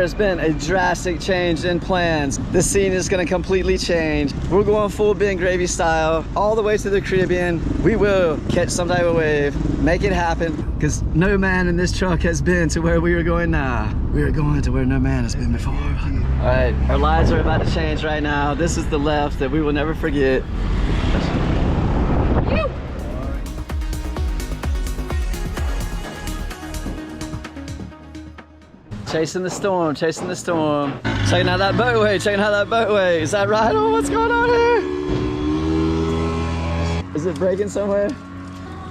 there has been a drastic change in plans. The scene is going to completely change. We're going full Ben Gravy style all the way to the Caribbean. We will catch some type of wave, make it happen, because no man in this truck has been to where we are going now. We are going to where no man has been before. All right, our lives are about to change right now. This is the left that we will never forget. Chasing the storm, chasing the storm. Checking out that boatway, checking out that boatway. Is that right? Oh, what's going on here? Is it breaking somewhere?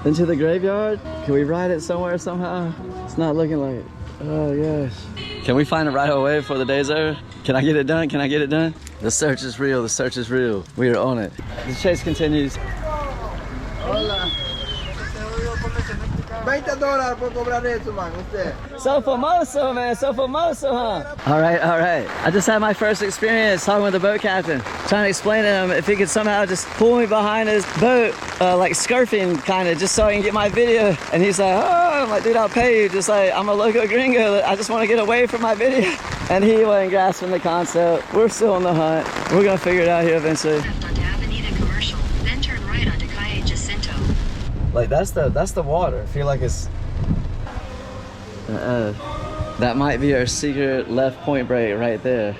Into the graveyard? Can we ride it somewhere somehow? It's not looking like it. Oh gosh. Can we find a right away before the day's over? Can I get it done? Can I get it done? The search is real, the search is real. We are on it. The chase continues. Hola. $20 por cobrar eso, man, usted. So famoso, man, so famoso, huh? All right. I just had my first experience talking with the boat captain, trying to explain to him if he could somehow just pull me behind his boat, like scurfing kind of, just so I can get my video. And he's like, oh, I'm like, dude, I'll pay you. Just like, I'm a local gringo. I just want to get away from my video. And he wasn't grasping the concept. We're still on the hunt. We're gonna figure it out here eventually. Like that's the water. I feel like it's that might be our secret left point break right there.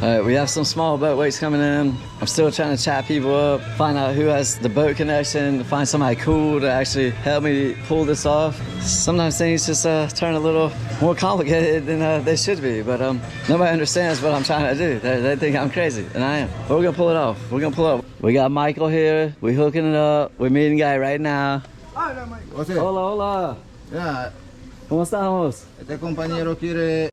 All right, we have some small boat weights coming in. I'm still trying to chat people up, find out who has the boat connection, find somebody cool to actually help me pull this off. Sometimes things just turn a little more complicated than they should be, but nobody understands what I'm trying to do. They think I'm crazy, and I am. But we're gonna pull it off. We're gonna pull it off. We got Michael here. We're hooking it up. We're meeting guy right now. Hola, Michael. Hola, hola. Yeah. ¿Cómo estamos? Este compañero quiere...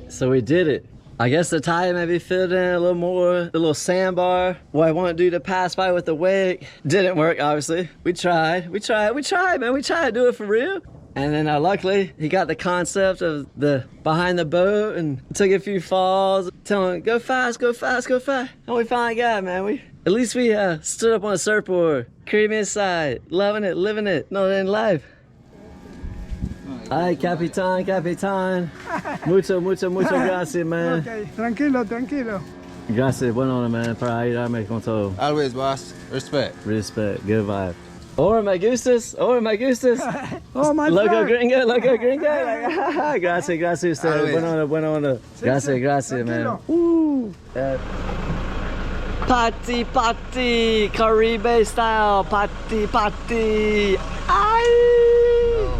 So we did it. I guess the tire maybe filled in a little more, the little sandbar. What I want to do to pass by with the wake didn't work, obviously. We tried, man. We tried to do it for real. And then luckily, he got the concept of the behind the boat and took a few falls, telling him, go fast, go fast, go fast. And we finally got it, man. At least we stood up on a surfboard, Caribbean side, loving it, living it, Northern life. Ay, Capitan. Mucho gracias, man. Okay, tranquilo. Gracias, buena onda, man. Para ayudarme con todo. Always, boss. Respect. Respect, good vibe. Or me gustas, or me gustas. Oh, my Loco friend. gringa, loco gringa. Gracias, gracias usted. Always. Buena onda, buena onda. Gracias, gracias, man. Tranquilo. Woo. Party, party, Caribe style, party, party. Aye.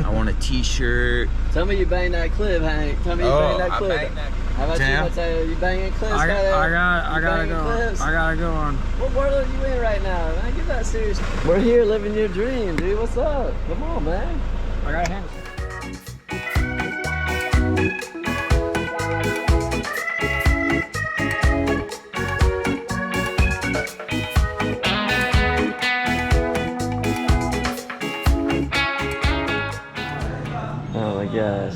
I want a t-shirt. Tell me you bang that clip, Hank. Tell me you bang that clip. How about Damn. you, Mateo? You banging clips? I You gotta banging go. clips? I gotta go on. What world are you in right now, man? Get that serious. We're here living your dream, dude. What's up? Come on, man. I gotta handle. Oh my gosh.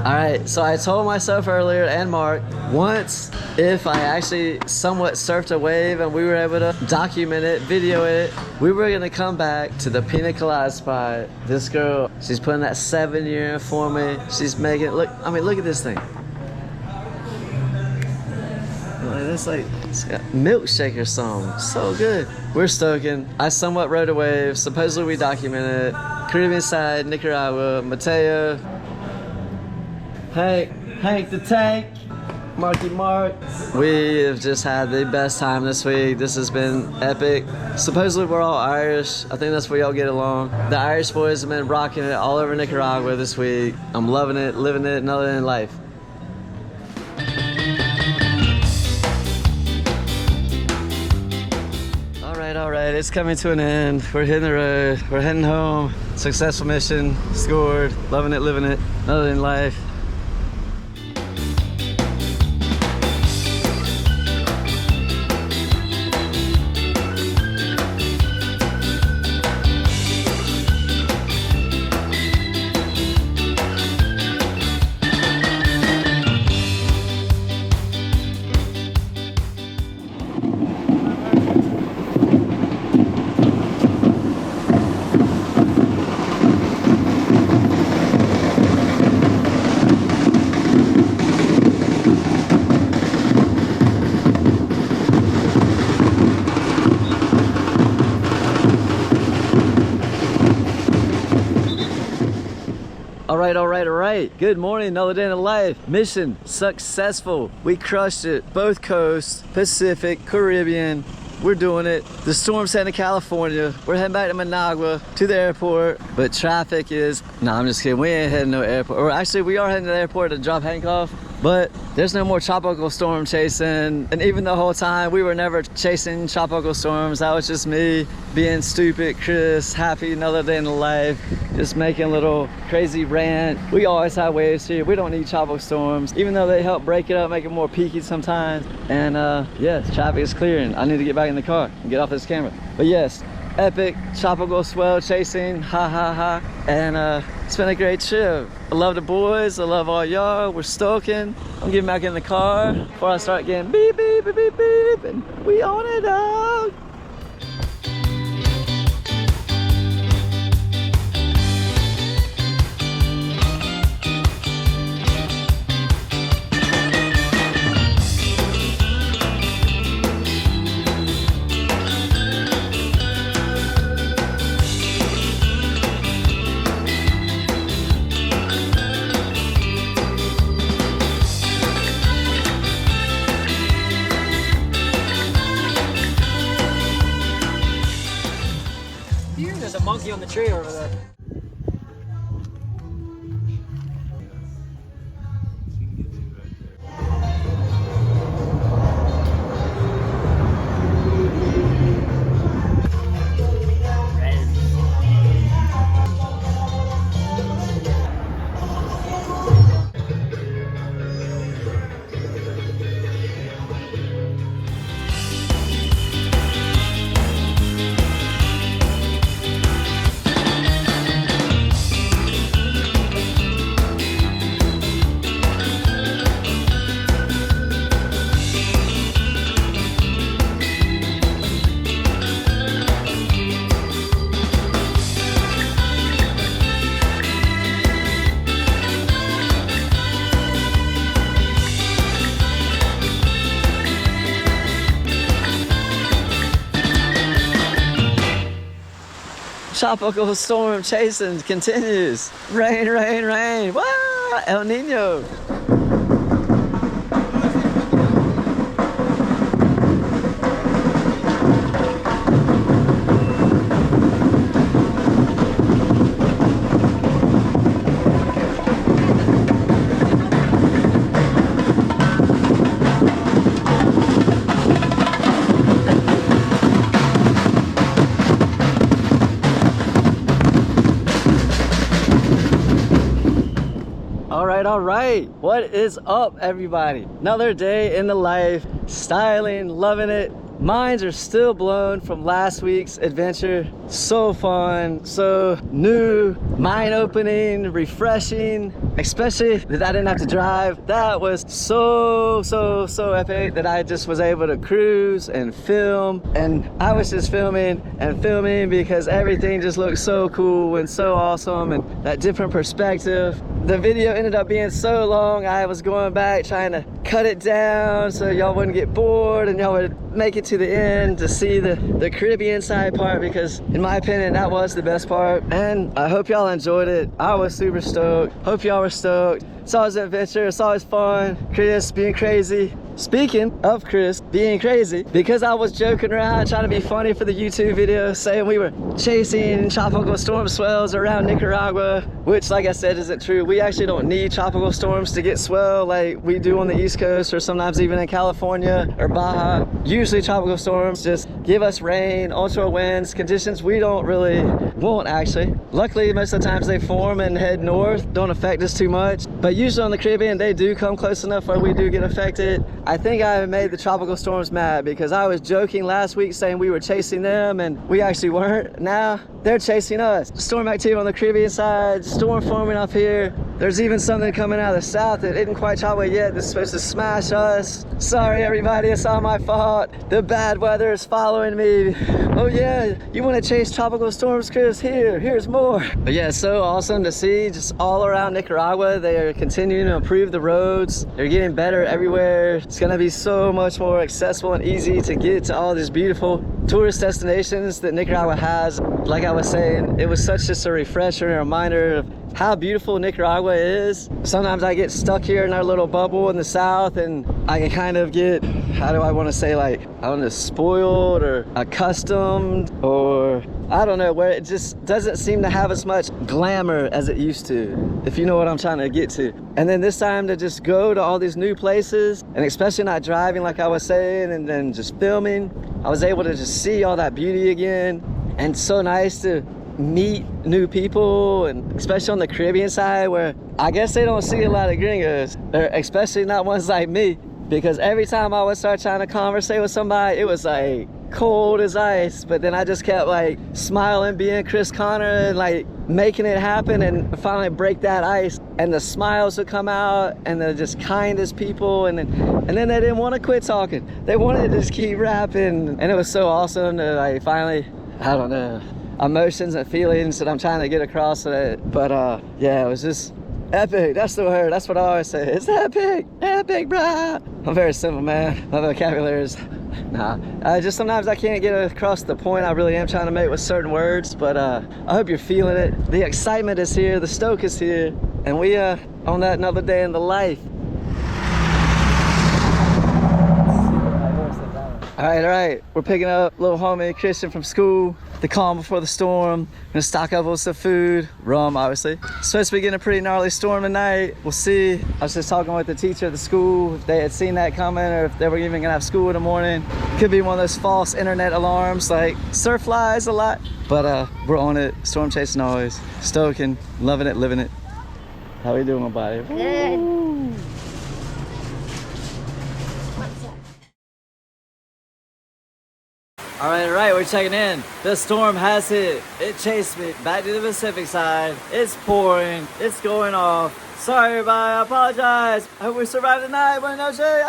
All right, so I told myself earlier and Mark, once if I actually somewhat surfed a wave and we were able to document it, video it, we were gonna come back to the Pina Colada spot. This girl, she's putting that 7-year in for me. She's making, look, I mean, look at this thing. That's like, it's got milkshake or something. So good. We're stoking. I somewhat rode a wave. Supposedly we documented it. Caribbean side, Nicaragua, Mateo, Hank the Tank, Marky Mark. We have just had the best time this week. This has been epic. Supposedly we're all Irish. I think that's where y'all get along. The Irish boys have been rocking it all over Nicaragua this week. I'm loving it, living it, another in life. All right, it's coming to an end. We're hitting the road. We're heading home. Successful mission, scored, loving it, living it, another in life. All right. Good morning, another day in the life. Mission successful. We crushed it. Both coasts, Pacific, Caribbean. We're doing it. The storm's heading to California. We're heading back to Managua to the airport. But traffic is, no, I'm just kidding. We ain't heading to no airport. Or actually, we are heading to the airport to drop Hank off. But there's no more tropical storm chasing. And even the whole time, we were never chasing tropical storms. That was just me being stupid, Chris, happy, another day in the life. Just making a little crazy rant. We always have waves here. We don't need tropical storms, even though they help break it up, make it more peaky sometimes. And yes, traffic is clearing. I need to get back in the car and get off this camera. But yes, epic tropical swell chasing, ha ha ha. And it's been a great trip. I love the boys, I love all y'all. We're stoking. I'm getting back in the car before I start getting beep, beep, beep, beep, beep. And we on it, dog. There's a monkey on the tree over there. tropical storm chasing continues. Rain, rain, rain. Wow, El Nino. All right, what is up, everybody? Another day in the life, styling, loving it. Minds are still blown from last week's adventure. So fun, so new, mind-opening, refreshing, especially that I didn't have to drive. That was so epic that I just was able to cruise and film, and I was just filming and filming because everything just looked so cool and so awesome, and that different perspective. The video ended up being so long, I was going back trying to cut it down so y'all wouldn't get bored and y'all would make it to the end to see the Caribbean side part, because in my opinion that was the best part. And I hope y'all enjoyed it. I was super stoked. Hope y'all were stoked. It's always an adventure. It's always fun. Chris being crazy. Speaking of Chris being crazy, because I was joking around trying to be funny for the YouTube video, saying we were chasing tropical storm swells around Nicaragua, which, like I said, isn't true. We actually don't need tropical storms to get swell like we do on the East Coast, or sometimes even in California or Baja. Usually tropical storms just give us rain, ultra winds, conditions we don't really want, actually. Luckily, most of the times they form and head north, don't affect us too much. But usually on the Caribbean, they do come close enough where we do get affected. I think I made the tropical storms mad because I was joking last week saying we were chasing them, and we actually weren't. Now they're chasing us. Storm activity on the Caribbean side, storm forming up here. There's even something coming out of the south that isn't quite tropical yet that's supposed to smash us. Sorry everybody, it's all my fault. The bad weather is following me. Oh yeah, you want to chase tropical storms, Chris? Here's more. But yeah, it's so awesome to see just all around Nicaragua. They are continuing to improve the roads. They're getting better everywhere. It's gonna be so much more accessible and easy to get to all these beautiful tourist destinations that Nicaragua has. Like I was saying, it was such just a refresher and a reminder of how beautiful Nicaragua is. Sometimes I get stuck here in our little bubble in the south, and I can kind of get, how do I want to say, like, I don't know, spoiled or accustomed, or I don't know, where it just doesn't seem to have as much glamour as it used to, if you know what I'm trying to get to. And then this time to just go to all these new places, and especially not driving like I was saying, and then just filming, I was able to just see all that beauty again. And so nice to meet new people, and especially on the Caribbean side, where I guess they don't see a lot of gringos, or especially not ones like me, because every time I would start trying to conversate with somebody, it was like cold as ice. But then I just kept like smiling, being Chris Connor, and like making it happen, and finally break that ice, and the smiles would come out, and they're just kindest people, and then they didn't want to quit talking. They wanted to just keep rapping, and it was so awesome to like finally, I don't know, emotions and feelings that I'm trying to get across with it. But yeah, it was just epic. That's the word. That's what I always say. It's epic. Epic, bruh. I'm very simple, man. My vocabulary is just sometimes I can't get across the point I really am trying to make with certain words. But I hope you're feeling it. The excitement is here. The stoke is here, and we on that another day in the life. All right. We're picking up little homie Christian from school. The calm before the storm. Gonna stock up with some food, rum, obviously. Supposed to be getting a pretty gnarly storm tonight. We'll see. I was just talking with the teacher at the school, if they had seen that coming, or if they were even gonna have school in the morning. Could be one of those false internet alarms, like surf flies a lot. But we're on it. Storm chasing always. Stoking, loving it, living it. How we doing, my buddy? Good. Woo. All right, we're checking in. The storm has hit. It chased me back to the Pacific side. It's pouring. It's going off. Sorry, everybody. I apologize. I hope we survived the night. Buenas noches.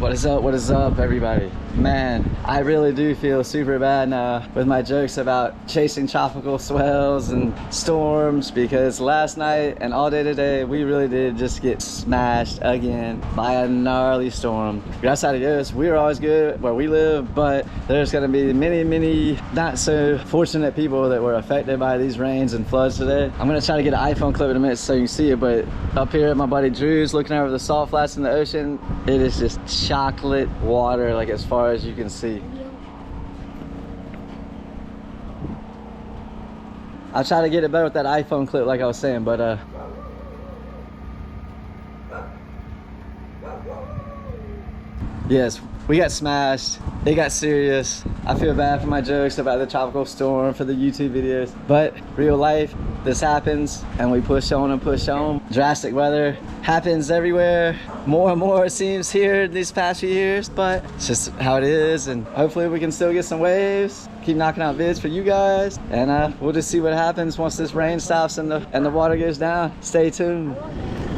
What is up, everybody? Man, I really do feel super bad now with my jokes about chasing tropical swells and storms, because last night and all day today, we really did just get smashed again by a gnarly storm. Gracias a Dios, we are always good where we live, but there's gonna be many not so fortunate people that were affected by these rains and floods today. I'm gonna try to get an iPhone clip in a minute so you can see it, but up here at my buddy Drew's, looking over the salt flats in the ocean, it is just chocolate water, like as far as you can see. I'll try to get it better with that iPhone clip like I was saying, but yes, we got smashed. It got serious. I feel bad for my jokes about the tropical storm for the YouTube videos, but real life, this happens and we push on and push on. Drastic weather happens everywhere. More and more it seems here these past few years, but it's just how it is, and hopefully we can still get some waves, keep knocking out vids for you guys, and we'll just see what happens once this rain stops and the water goes down. Stay tuned.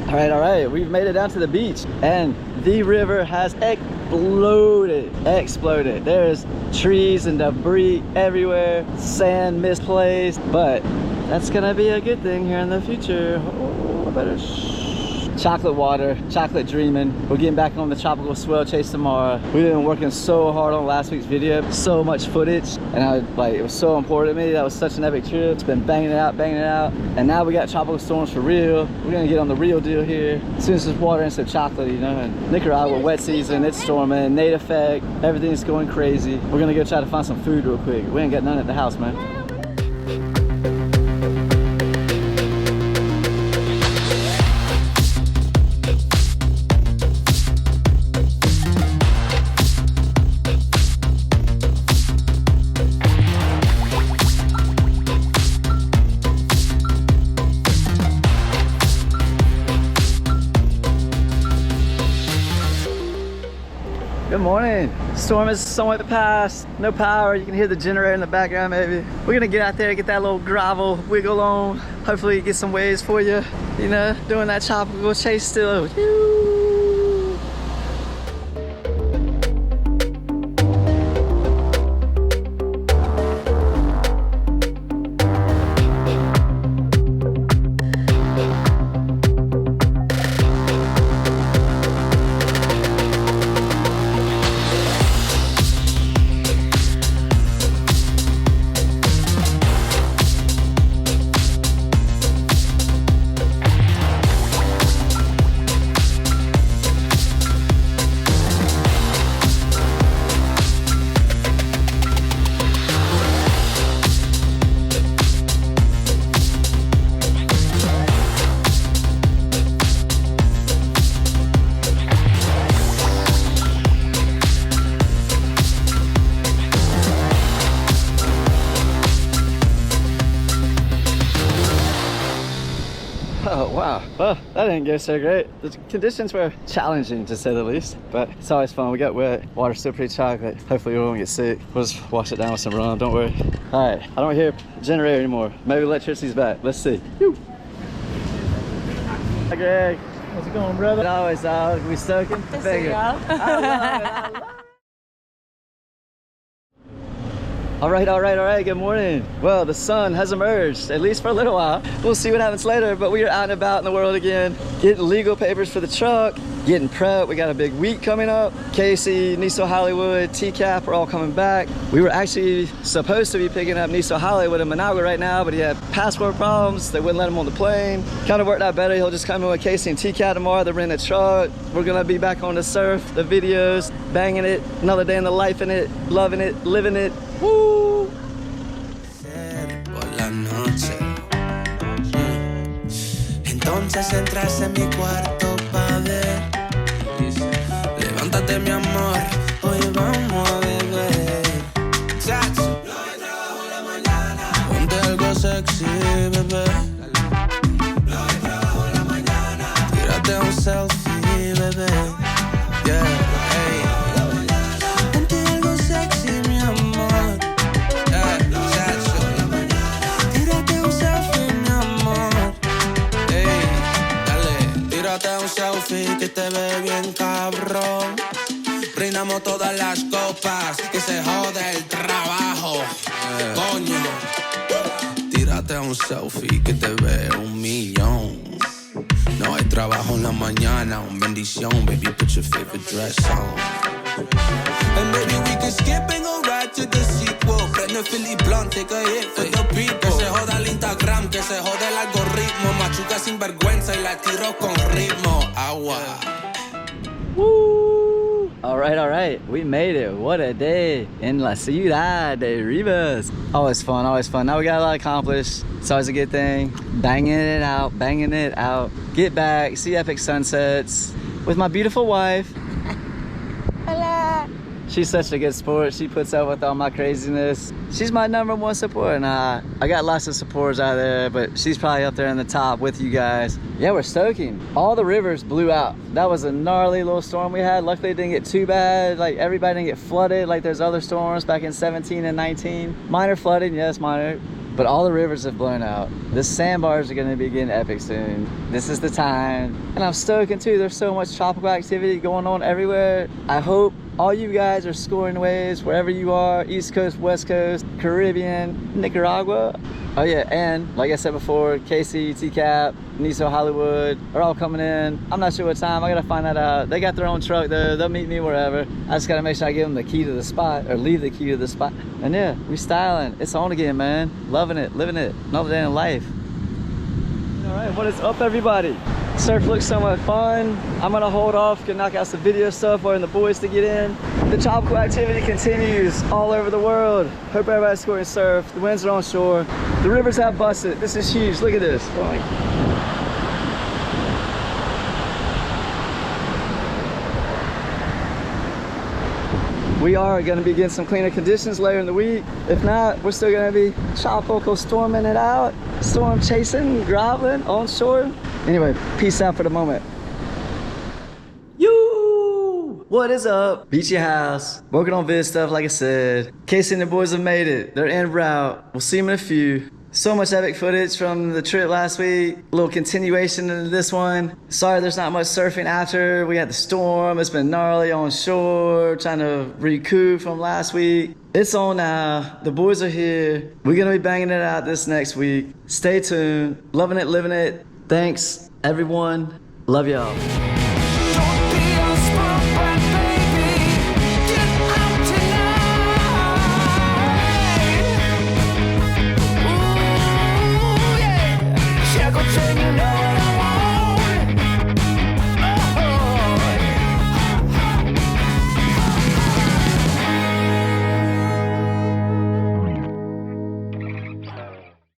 All right, we've made it down to the beach and the river has exploded. There's trees and debris everywhere, sand misplaced, but that's gonna be a good thing here in the future. Oh, I better chocolate water, chocolate dreaming. We're getting back on the tropical swell chase tomorrow. We've been working so hard on last week's video, so much footage, and it was so important to me. That was such an epic trip. It's been banging it out, and now we got tropical storms for real. We're gonna get on the real deal here as soon as this water ain't so chocolatey, you know. And Nicaragua, wet season, it's storming, Nate effect, everything's going crazy. We're gonna go try to find some food real quick. We ain't got none at the house, man. Good morning. Storm is somewhat past. No power. You can hear the generator in the background maybe. We're gonna get out there, get that little gravel wiggle on. Hopefully get some waves for you. You know, doing that tropical chase still. Oh wow, well that didn't go so great. The conditions were challenging to say the least, but it's always fun. We got wet, water's still pretty chocolate. Hopefully we won't get sick. We'll just wash it down with some rum, don't worry. All right, I don't hear the generator anymore. Maybe electricity's back, let's see. Woo. Hi Greg. How's it going, brother? Always, we soaking? See y'all. I love it. All right, good morning. Well, the sun has emerged, at least for a little while. We'll see what happens later, but we are out and about in the world again, getting legal papers for the truck, getting prepped. We got a big week coming up. Casey, Niso Hollywood, TCap are all coming back. We were actually supposed to be picking up Niso Hollywood in Managua right now, but he had passport problems. They wouldn't let him on the plane. Kind of worked out better. He'll just come in with Casey and TCap tomorrow. They're renting a truck. We're gonna be back on the surf, the videos, banging it, another day in the life in it, loving it, living it. Woo! Por la noche. Entonces entras en mi cuarto pa' ver. Levántate mi amor, hoy vamos a beber. No hay trabajo en la mañana. Ponte algo sexy, bebé. No hay trabajo en la mañana. Tírate un selfie, bebé. Yeah, hey. Ponte algo sexy, mi amor. Tírate un selfie, mi amor. Hey, dale, tírate un selfie que te ve bien cabrón. llenamos todas las copas. Que se jode el trabajo. Coño. Tírate un selfie que te ve 1,000,000. No hay trabajo en la mañana, un bendición. Baby, put your favorite dress on. And maybe we can skip and go right to the sequel. Prende Philly Blunt, take a hit for the people. Que se joda el Instagram, que se jode el algoritmo. Machuca sin vergüenza y la tiro con ritmo. Agua. Woo! All right. We made it. What a day in La Ciudad de Rivas. Always fun. Now we got a lot accomplished. It's always a good thing. Banging it out. Get back, see epic sunsets with my beautiful wife. Hello. She's such a good sport. She puts up with all my craziness. She's my #1 supporter. Nah, I got lots of supporters out there, but she's probably up there in the top with you guys. Yeah, we're stoking. All the rivers blew out. That was a gnarly little storm we had. Luckily it didn't get too bad. Like everybody didn't get flooded like there's other storms back in 17 and 19. Minor flooding, yes, minor. But all the rivers have blown out. The sandbars are gonna be getting epic soon. This is the time. And I'm stoking too. There's so much tropical activity going on everywhere. I hope all you guys are scoring waves wherever you are, East Coast, West Coast, Caribbean, Nicaragua. Oh yeah, and like I said before, Casey, TCap, Niso Hollywood are all coming in. I'm not sure what time, I gotta find that out. They got their own truck though, they'll meet me wherever. I just gotta make sure I give them the key to the spot, or leave the key to the spot. And yeah, we styling. It's on again, man. Loving it, living it, another day in life. All right, what is up everybody? Surf looks so much fun. I'm gonna hold off, can knock out some video stuff, waiting the boys to get in. The tropical activity continues all over the world. Hope everybody's scoring surf. The winds are on shore. The rivers have busted. This is huge, look at this. We are gonna be getting some cleaner conditions later in the week. If not, we're still gonna be tropical storming it out, storm chasing, groveling on shore. Anyway, peace out for the moment. You! What is up? Beachy House. Working on vid stuff like I said. Casey and the boys have made it. They're en route. We'll see them in a few. So much epic footage from the trip last week. A little continuation into this one. Sorry there's not much surfing after. We had the storm. It's been gnarly on shore. Trying to recoup from last week. It's on now. The boys are here. We're gonna be banging it out this next week. Stay tuned. Loving it, living it. Thanks, everyone. Love y'all.